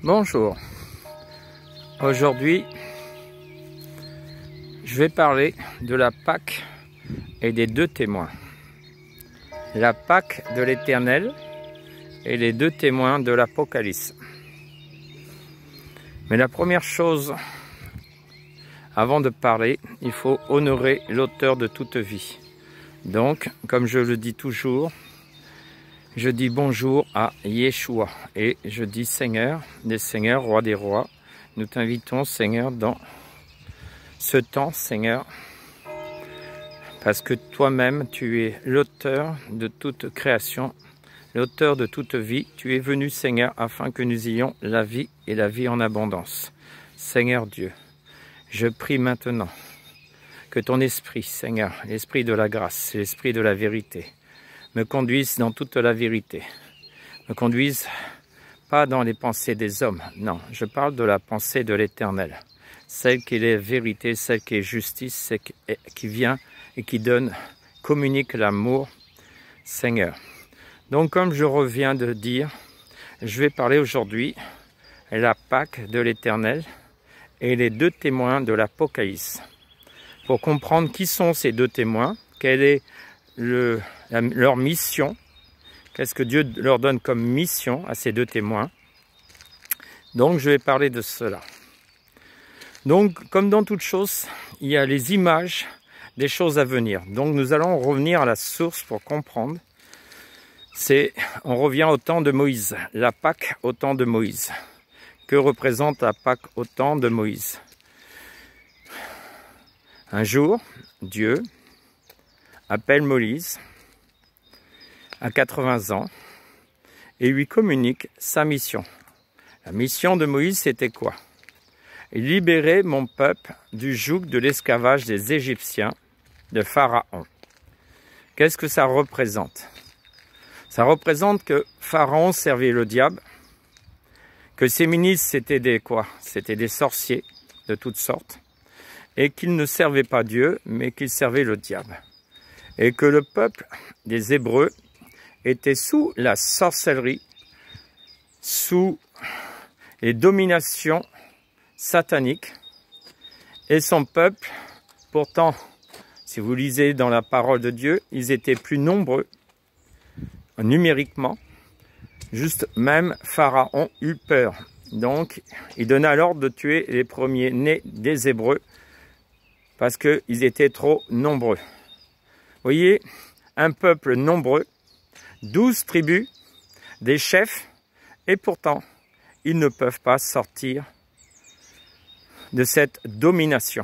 Bonjour, aujourd'hui je vais parler de la Pâque et des deux témoins. La Pâque de l'Éternel et les deux témoins de l'Apocalypse. Mais la première chose, avant de parler, il faut honorer l'auteur de toute vie. Donc, comme je le dis toujours, je dis bonjour à Yeshua et je dis Seigneur des Seigneurs, Roi des Rois. Nous t'invitons, Seigneur, dans ce temps, Seigneur, parce que toi-même, tu es l'auteur de toute création, l'auteur de toute vie. Tu es venu, Seigneur, afin que nous ayons la vie et la vie en abondance. Seigneur Dieu, je prie maintenant que ton esprit, Seigneur, l'esprit de la grâce, l'esprit de la vérité, me conduise dans toute la vérité, me conduise pas dans les pensées des hommes, non, je parle de la pensée de l'Éternel, celle qui est vérité, celle qui est justice, celle qui vient et qui donne, communique l'amour, Seigneur. Donc comme je reviens de dire, je vais parler aujourd'hui de la Pâque de l'Éternel et les deux témoins de l'Apocalypse. Pour comprendre qui sont ces deux témoins, quelle est leur mission, qu'est-ce que Dieu leur donne comme mission à ces deux témoins. Donc je vais parler de cela. Donc comme dans toute chose, il y a les images des choses à venir. Donc nous allons revenir à la source pour comprendre. On revient au temps de Moïse, la Pâque au temps de Moïse. Que représente la Pâque au temps de Moïse? Un jour, Dieu appelle Moïse à 80 ans et lui communique sa mission. La mission de Moïse, c'était quoi? Libérer mon peuple du joug de l'esclavage des Égyptiens, de Pharaon. Qu'est-ce que ça représente? Ça représente que Pharaon servait le diable, que ses ministres c'était des quoi? C'était des sorciers de toutes sortes, et qu'ils ne servaient pas Dieu, mais qu'ils servaient le diable. Et que le peuple des Hébreux était sous la sorcellerie, sous les dominations sataniques, et son peuple, pourtant, si vous lisez dans la parole de Dieu, ils étaient plus nombreux, numériquement, juste même Pharaon eut peur. Donc, il donna l'ordre de tuer les premiers-nés des Hébreux, parce qu'ils étaient trop nombreux. Vous voyez, un peuple nombreux, 12 tribus, des chefs, et pourtant, ils ne peuvent pas sortir de cette domination.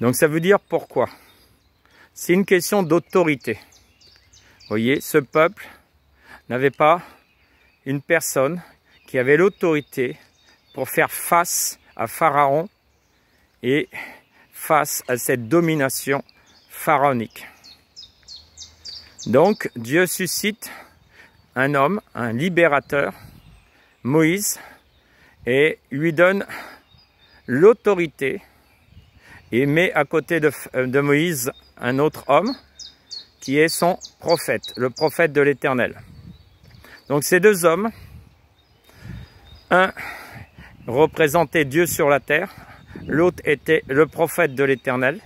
Donc ça veut dire pourquoi? C'est une question d'autorité. Vous voyez, ce peuple n'avait pas une personne qui avait l'autorité pour faire face à Pharaon et face à cette domination pharaonique. Donc Dieu suscite un homme, un libérateur, Moïse, et lui donne l'autorité et met à côté de Moïse un autre homme qui est son prophète, le prophète de l'Éternel. Donc ces deux hommes, un représentait Dieu sur la terre, l'autre était le prophète de l'Éternel,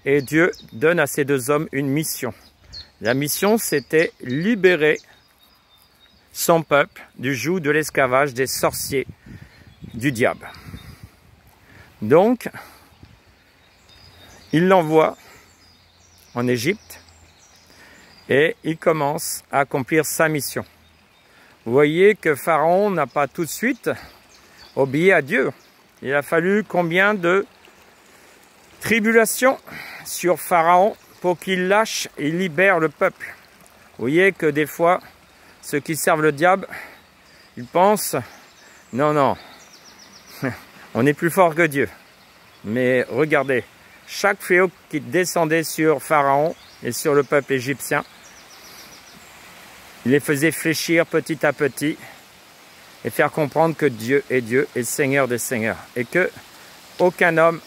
et Dieu donne à ces deux hommes une mission. La mission, c'était libérer son peuple du joug de l'esclavage des sorciers du diable. Donc, il l'envoie en Égypte et il commence à accomplir sa mission. Vous voyez que Pharaon n'a pas tout de suite obéi à Dieu. Il a fallu combien de tribulations sur Pharaon pour qu'il lâche et libère le peuple. Vous voyez que des fois, ceux qui servent le diable, ils pensent, non, non, on est plus fort que Dieu. Mais regardez, chaque fléau qui descendait sur Pharaon et sur le peuple égyptien, il les faisait fléchir petit à petit et faire comprendre que Dieu est Dieu et Seigneur des Seigneurs. Et que aucun homme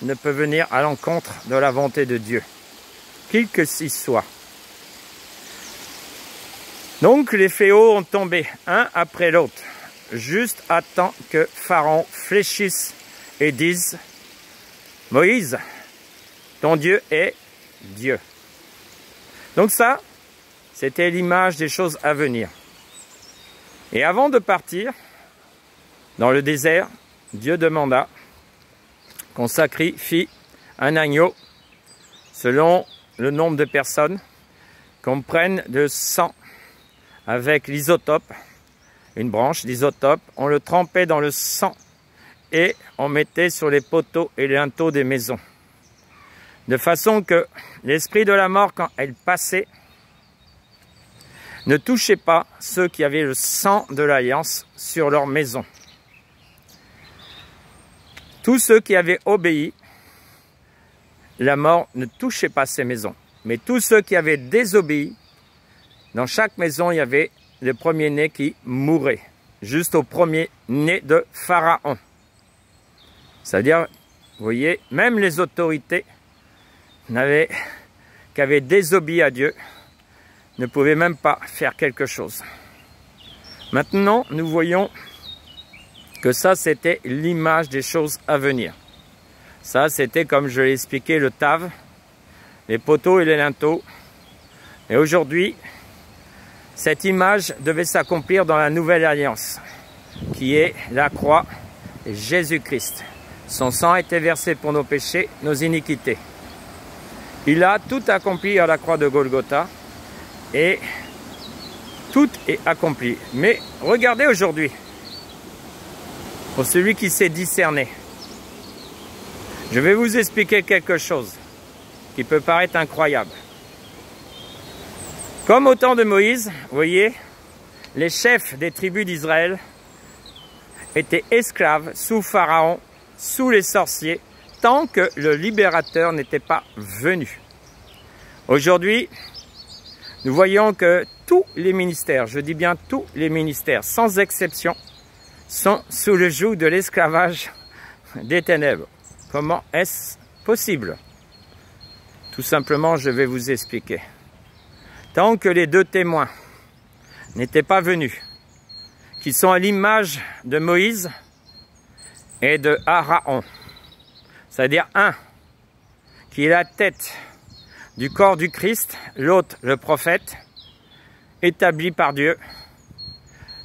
ne peut venir à l'encontre de la volonté de Dieu, qui que s'il soit. Donc les fléaux ont tombé un après l'autre. juste attend que Pharaon fléchisse et dise « Moïse, ton Dieu est Dieu ». Donc ça, c'était l'image des choses à venir. Et avant de partir, dans le désert, Dieu demanda qu'on sacrifie un agneau selon le nombre de personnes, qu'on prenne le sang avec l'isotope, une branche d'isotope, on le trempait dans le sang et on mettait sur les poteaux et les linteaux des maisons. De façon que l'esprit de la mort, quand elle passait, ne touchait pas ceux qui avaient le sang de l'alliance sur leur maison. Tous ceux qui avaient obéi, la mort ne touchait pas ces maisons. Mais tous ceux qui avaient désobéi, dans chaque maison, il y avait le premier-né qui mourait, juste au premier-né de Pharaon. C'est-à-dire, vous voyez, même les autorités qui avaient désobéi à Dieu ne pouvaient même pas faire quelque chose. Maintenant, nous voyons que ça, c'était l'image des choses à venir. Ça, c'était, comme je l'ai expliqué, le tave, les poteaux et les linteaux. Et aujourd'hui, cette image devait s'accomplir dans la nouvelle alliance, qui est la croix et Jésus-Christ. Son sang a été versé pour nos péchés, nos iniquités. Il a tout accompli à la croix de Golgotha et tout est accompli. Mais regardez aujourd'hui, pour celui qui sait discerner, je vais vous expliquer quelque chose qui peut paraître incroyable. Comme au temps de Moïse, vous voyez, les chefs des tribus d'Israël étaient esclaves sous Pharaon, sous les sorciers, tant que le libérateur n'était pas venu. Aujourd'hui, nous voyons que tous les ministères, je dis bien tous les ministères, sans exception, sont sous le joug de l'esclavage des ténèbres. Comment est-ce possible? Tout simplement, je vais vous expliquer. Tant que les deux témoins n'étaient pas venus, qui sont à l'image de Moïse et de Aaron, c'est-à-dire un qui est la tête du corps du Christ, l'autre le prophète, établi par Dieu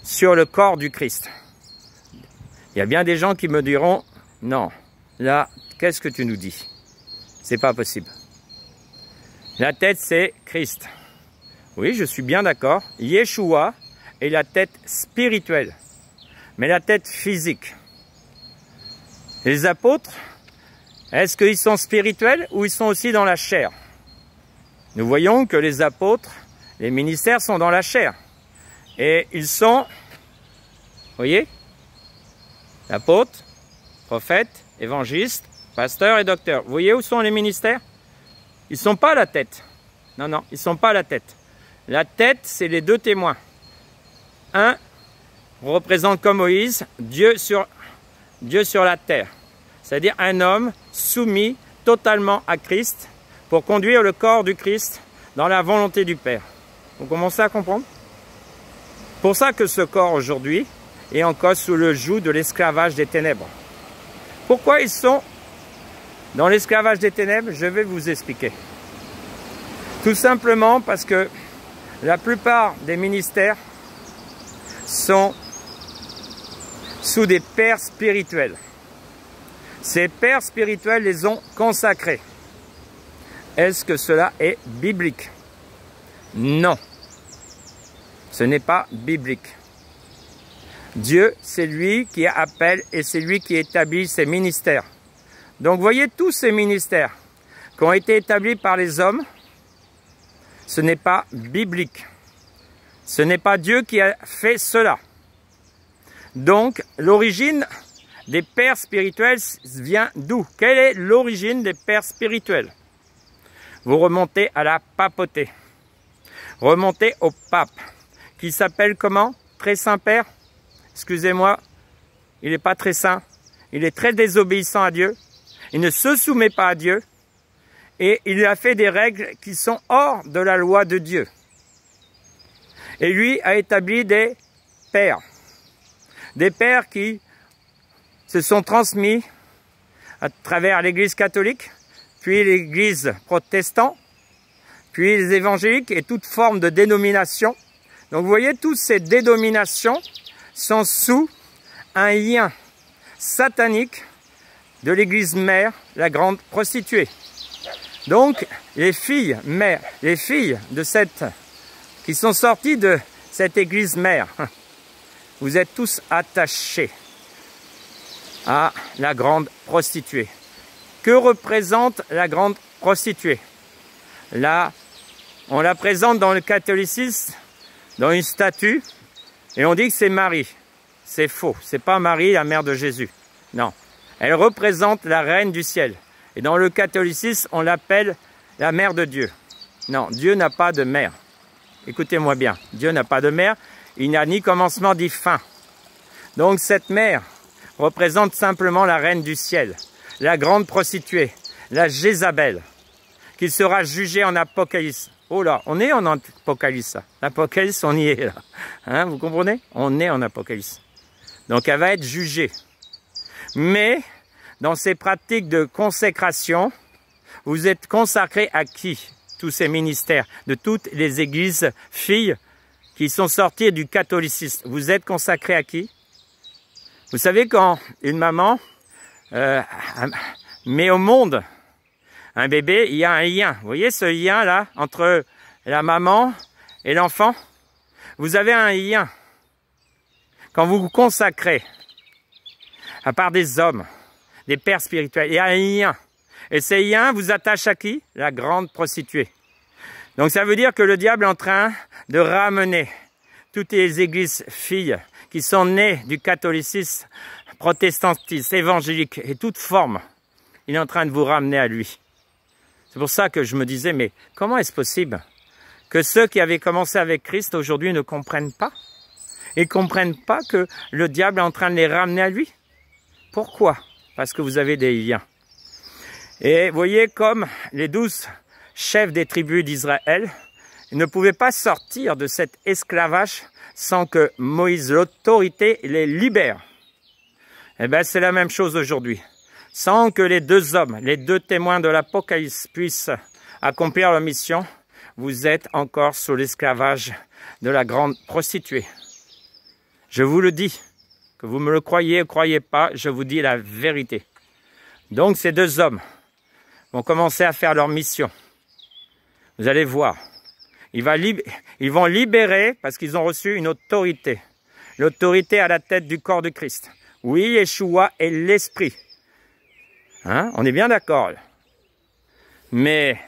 sur le corps du Christ. Il y a bien des gens qui me diront, non, là, qu'est-ce que tu nous dis? C'est pas possible. La tête, c'est Christ. Oui, je suis bien d'accord. Yeshua est la tête spirituelle, mais la tête physique. Les apôtres, est-ce qu'ils sont spirituels ou ils sont aussi dans la chair? Nous voyons que les apôtres, les ministères sont dans la chair. Et ils sont, vous voyez, apôtres, prophètes, évangélistes, pasteurs et docteurs. Vous voyez où sont les ministères? Ils ne sont pas la tête. Non, non, ils ne sont pas la tête. La tête, c'est les deux témoins. Un représente comme Moïse Dieu sur la terre. C'est-à-dire un homme soumis totalement à Christ pour conduire le corps du Christ dans la volonté du Père. Vous commencez à comprendre? Pour ça que ce corps aujourd'hui est encore sous le joug de l'esclavage des ténèbres. Pourquoi ils sont dans l'esclavage des ténèbres? Je vais vous expliquer. Tout simplement parce que la plupart des ministères sont sous des pères spirituels. Ces pères spirituels les ont consacrés. Est-ce que cela est biblique? Non. Ce n'est pas biblique. Dieu, c'est lui qui appelle et c'est lui qui établit ces ministères. Donc, voyez tous ces ministères qui ont été établis par les hommes, ce n'est pas biblique. Ce n'est pas Dieu qui a fait cela. Donc, l'origine des pères spirituels vient d'où? Quelle est l'origine des pères spirituels? Vous remontez à la papauté. Remontez au pape, qui s'appelle comment? Très saint père? Excusez-moi, il n'est pas très saint. Il est très désobéissant à Dieu. Il ne se soumet pas à Dieu. Et il a fait des règles qui sont hors de la loi de Dieu. Et lui a établi des pères. Des pères qui se sont transmis à travers l'Église catholique, puis l'Église protestante, puis les évangéliques et toute forme de dénomination. Donc vous voyez, toutes ces dénominations sont sous un lien satanique de l'Église mère, la grande prostituée. Donc les filles mères, les filles de qui sont sorties de cette Église mère, vous êtes tous attachés à la grande prostituée. Que représente la grande prostituée? Là, on la présente dans le catholicisme, dans une statue, et on dit que c'est Marie. C'est faux, c'est pas Marie, la mère de Jésus. Non, elle représente la reine du ciel. Et dans le catholicisme, on l'appelle la mère de Dieu. Non, Dieu n'a pas de mère. Écoutez-moi bien, Dieu n'a pas de mère, il n'a ni commencement ni fin. Donc cette mère représente simplement la reine du ciel, la grande prostituée, la Jézabel, qui sera jugée en Apocalypse. Oh là, on est en Apocalypse. L'Apocalypse, on y est là. Hein, vous comprenez? On est en Apocalypse. Donc elle va être jugée. Mais dans ces pratiques de consécration, vous êtes consacrés à qui? Tous ces ministères, de toutes les églises filles qui sont sorties du catholicisme. Vous êtes consacrés à qui? Vous savez, quand une maman met au monde un bébé, il y a un lien. Vous voyez ce lien-là entre la maman et l'enfant? Vous avez un lien. Quand vous vous consacrez, à part des hommes, des pères spirituels, il y a un lien. Et ces liens vous attachent à qui? La grande prostituée. Donc ça veut dire que le diable est en train de ramener toutes les églises filles qui sont nées du catholicisme, protestantisme, évangélique et toute forme. Il est en train de vous ramener à lui. C'est pour ça que je me disais, mais comment est-ce possible que ceux qui avaient commencé avec Christ aujourd'hui ne comprennent pas? Ils ne comprennent pas que le diable est en train de les ramener à lui? Pourquoi? Parce que vous avez des liens. Et voyez, comme les 12 chefs des tribus d'Israël, ils ne pouvaient pas sortir de cet esclavage sans que Moïse, l'autorité, les libère. Eh bien, c'est la même chose aujourd'hui. Sans que les deux hommes, les deux témoins de l'Apocalypse puissent accomplir leur mission, vous êtes encore sous l'esclavage de la grande prostituée. Je vous le dis, que vous me le croyez ou croyez pas, je vous dis la vérité. Donc ces deux hommes vont commencer à faire leur mission. Vous allez voir, ils vont libérer parce qu'ils ont reçu une autorité. L'autorité à la tête du corps de Christ. Oui, Yeshua est l'Esprit. Hein? On est bien d'accord. Mais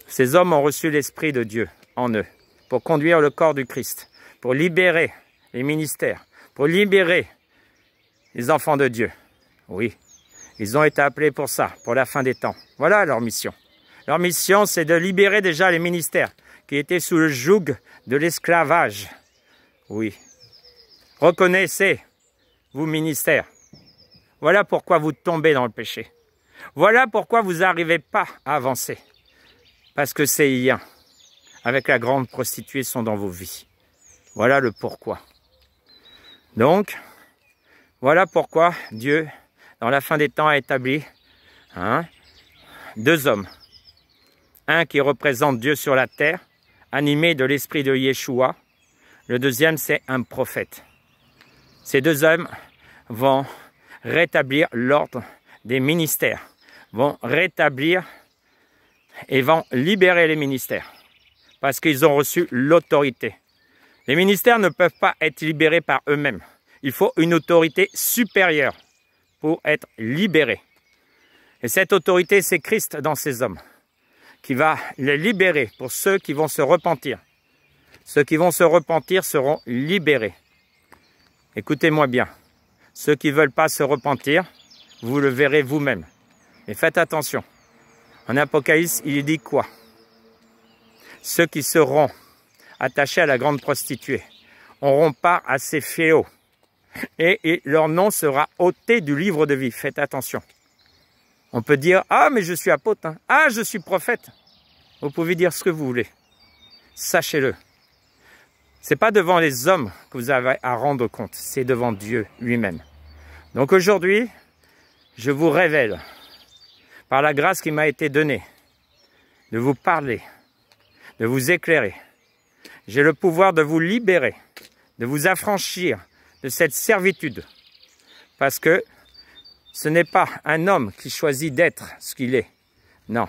ces hommes ont reçu l'Esprit de Dieu en eux pour conduire le corps du Christ, pour libérer les ministères, pour libérer les enfants de Dieu. Oui, ils ont été appelés pour ça, pour la fin des temps. Voilà leur mission. Leur mission, c'est de libérer déjà les ministères qui étaient sous le joug de l'esclavage. Oui. Reconnaissez, vous ministères. Voilà pourquoi vous tombez dans le péché. Voilà pourquoi vous n'arrivez pas à avancer. Parce que ces liens avec la grande prostituée sont dans vos vies. Voilà le pourquoi. Donc, voilà pourquoi Dieu, dans la fin des temps, a établi deux hommes. Un qui représente Dieu sur la terre, animé de l'esprit de Yeshua. Le deuxième, c'est un prophète. Ces deux hommes vont rétablir l'ordre des ministères, vont rétablir et vont libérer les ministères, parce qu'ils ont reçu l'autorité. Les ministères ne peuvent pas être libérés par eux-mêmes. Il faut une autorité supérieure pour être libérés. Et cette autorité, c'est Christ dans ces hommes, qui va les libérer pour ceux qui vont se repentir. Ceux qui vont se repentir seront libérés. Écoutez-moi bien. Ceux qui ne veulent pas se repentir, vous le verrez vous-même. Et faites attention. En Apocalypse, il dit quoi? Ceux qui seront attachés à la grande prostituée auront part à ses fléaux. Et leur nom sera ôté du livre de vie. Faites attention. On peut dire, ah, mais je suis apôtre. Hein. Ah, je suis prophète. Vous pouvez dire ce que vous voulez. Sachez-le. C'est pas devant les hommes que vous avez à rendre compte, c'est devant Dieu lui-même. Donc aujourd'hui, je vous révèle, par la grâce qui m'a été donnée, de vous parler, de vous éclairer. J'ai le pouvoir de vous libérer, de vous affranchir de cette servitude. Parce que ce n'est pas un homme qui choisit d'être ce qu'il est. Non,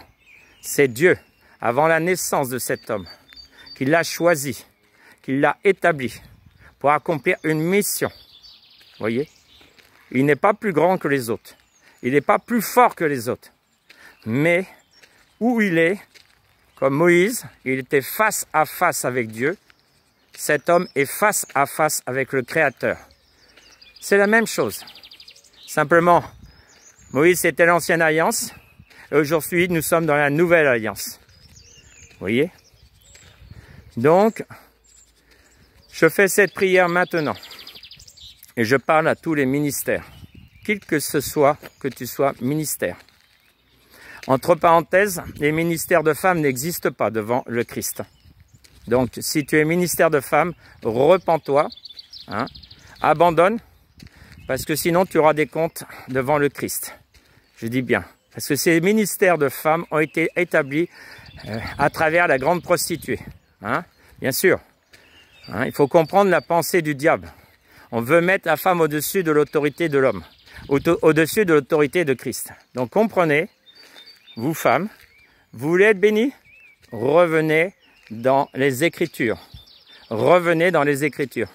c'est Dieu, avant la naissance de cet homme, qui l'a choisi, qui l'a établi pour accomplir une mission. Vous voyez? Il n'est pas plus grand que les autres. Il n'est pas plus fort que les autres. Mais où il est, comme Moïse, il était face à face avec Dieu. Cet homme est face à face avec le Créateur. C'est la même chose. Simplement, Moïse c'était l'ancienne alliance. Et aujourd'hui, nous sommes dans la nouvelle alliance. Vous voyez? Donc, je fais cette prière maintenant. Et je parle à tous les ministères. Quel que ce soit, que tu sois ministère. Entre parenthèses, les ministères de femmes n'existent pas devant le Christ. Donc, si tu es ministère de femmes, repens-toi, hein, abandonne, parce que sinon tu auras des comptes devant le Christ. Je dis bien, parce que ces ministères de femmes ont été établis à travers la grande prostituée. Hein, bien sûr, hein, il faut comprendre la pensée du diable. On veut mettre la femme au-dessus de l'autorité de l'homme, au-dessus de l'autorité de Christ. Donc comprenez, vous femmes, vous voulez être bénis? Revenez dans les Écritures. Revenez dans les Écritures.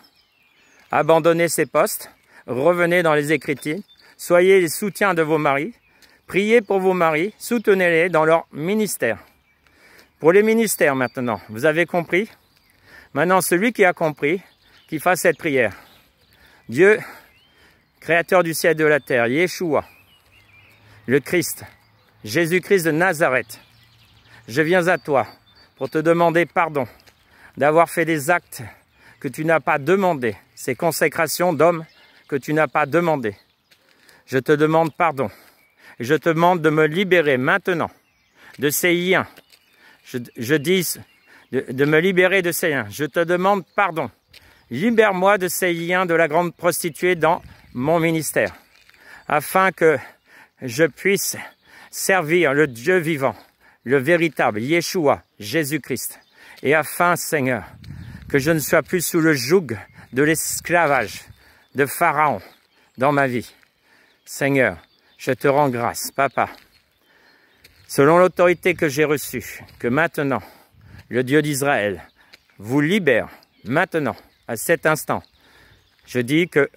Abandonnez ces postes. Revenez dans les Écritures. Soyez les soutiens de vos maris. Priez pour vos maris. Soutenez-les dans leur ministère. Pour les ministères maintenant, vous avez compris? Maintenant, celui qui a compris, qui fasse cette prière. Dieu, créateur du ciel et de la terre, Yeshua, le Christ, Jésus-Christ de Nazareth, je viens à toi pour te demander pardon d'avoir fait des actes que tu n'as pas demandé, ces consécrations d'hommes que tu n'as pas demandé. Je te demande pardon. Et je te demande de me libérer maintenant de ces liens. Je dis de me libérer de ces liens. Je te demande pardon. Libère-moi de ces liens de la grande prostituée dans mon ministère, afin que je puisse servir le Dieu vivant, le véritable, Yeshua, Jésus-Christ. Et afin, Seigneur, que je ne sois plus sous le joug de l'esclavage de Pharaon dans ma vie. Seigneur, je te rends grâce, Papa, selon l'autorité que j'ai reçue, que maintenant, le Dieu d'Israël vous libère, maintenant, à cet instant. Je dis que,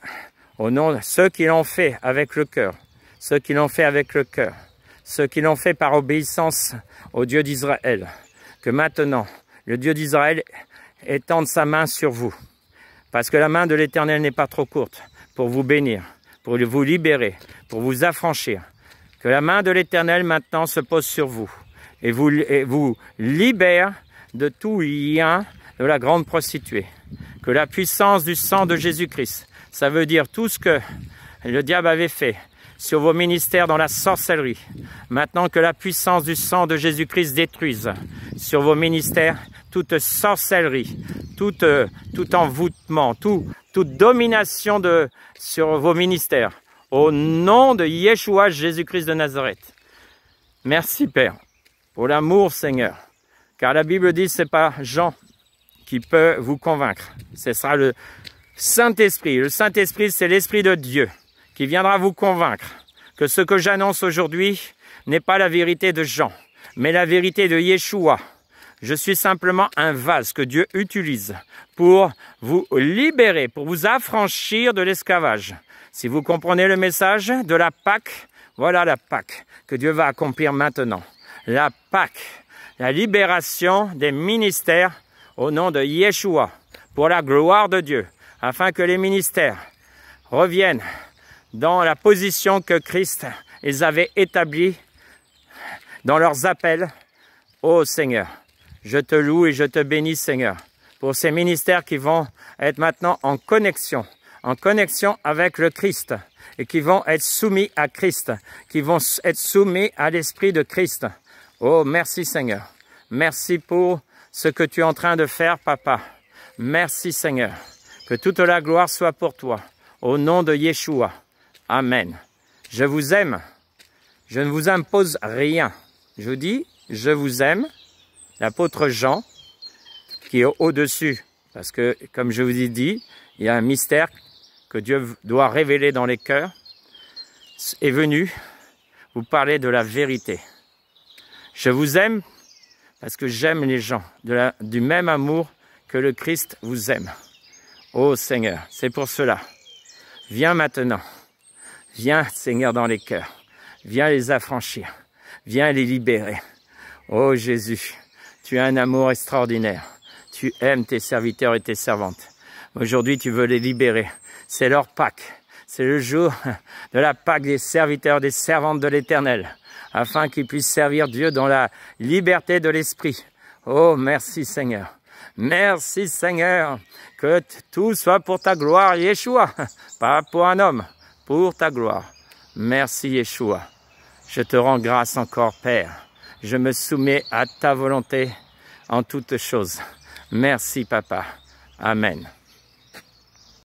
au nom de ceux qui l'ont fait avec le cœur, ceux qui l'ont fait avec le cœur, ceux qui l'ont fait par obéissance au Dieu d'Israël, que maintenant, le Dieu d'Israël étende sa main sur vous. Parce que la main de l'Éternel n'est pas trop courte pour vous bénir, pour vous libérer, pour vous affranchir. Que la main de l'Éternel maintenant se pose sur vous et vous libère de tout lien de la grande prostituée. Que la puissance du sang de Jésus-Christ, ça veut dire tout ce que le diable avait fait sur vos ministères dans la sorcellerie. Maintenant que la puissance du sang de Jésus-Christ détruise sur vos ministères toute sorcellerie, tout envoûtement, toute domination sur vos ministères. Au nom de Yeshua, Jésus-Christ de Nazareth. Merci Père, pour l'amour Seigneur. Car la Bible dit, c'est pas Jean qui peut vous convaincre. Ce sera le Saint-Esprit. Le Saint-Esprit, c'est l'Esprit de Dieu qui viendra vous convaincre que ce que j'annonce aujourd'hui n'est pas la vérité de Jean, mais la vérité de Yeshua. Je suis simplement un vase que Dieu utilise pour vous libérer, pour vous affranchir de l'esclavage. Si vous comprenez le message de la Pâque, voilà la Pâque que Dieu va accomplir maintenant. La Pâque, la libération des ministères au nom de Yeshua, pour la gloire de Dieu, afin que les ministères reviennent dans la position que Christ les avait établis dans leurs appels. Ô Seigneur, je te loue et je te bénis Seigneur, pour ces ministères qui vont être maintenant en connexion avec le Christ, et qui vont être soumis à Christ, qui vont être soumis à l'Esprit de Christ. Oh, merci Seigneur. Merci pour ce que tu es en train de faire, Papa. Merci Seigneur. Que toute la gloire soit pour toi. Au nom de Yeshua. Amen. Je vous aime. Je ne vous impose rien. Je vous dis, je vous aime. L'apôtre Jean, qui est au-dessus, parce que, comme je vous ai dit, il y a un mystère que Dieu doit révéler dans les cœurs, est venu vous parler de la vérité. Je vous aime parce que j'aime les gens, du même amour que le Christ vous aime. Oh Seigneur, c'est pour cela. Viens maintenant. Viens Seigneur dans les cœurs. Viens les affranchir. Viens les libérer. Oh Jésus, tu as un amour extraordinaire. Tu aimes tes serviteurs et tes servantes. Aujourd'hui, tu veux les libérer. C'est leur Pâques. C'est le jour de la Pâque des serviteurs et des servantes de l'Éternel, afin qu'ils puissent servir Dieu dans la liberté de l'esprit. Oh, merci Seigneur. Merci Seigneur. Que tout soit pour ta gloire, Yeshua. Pas pour un homme, pour ta gloire. Merci Yeshua. Je te rends grâce encore, Père. Je me soumets à ta volonté en toutes choses. Merci, Papa. Amen.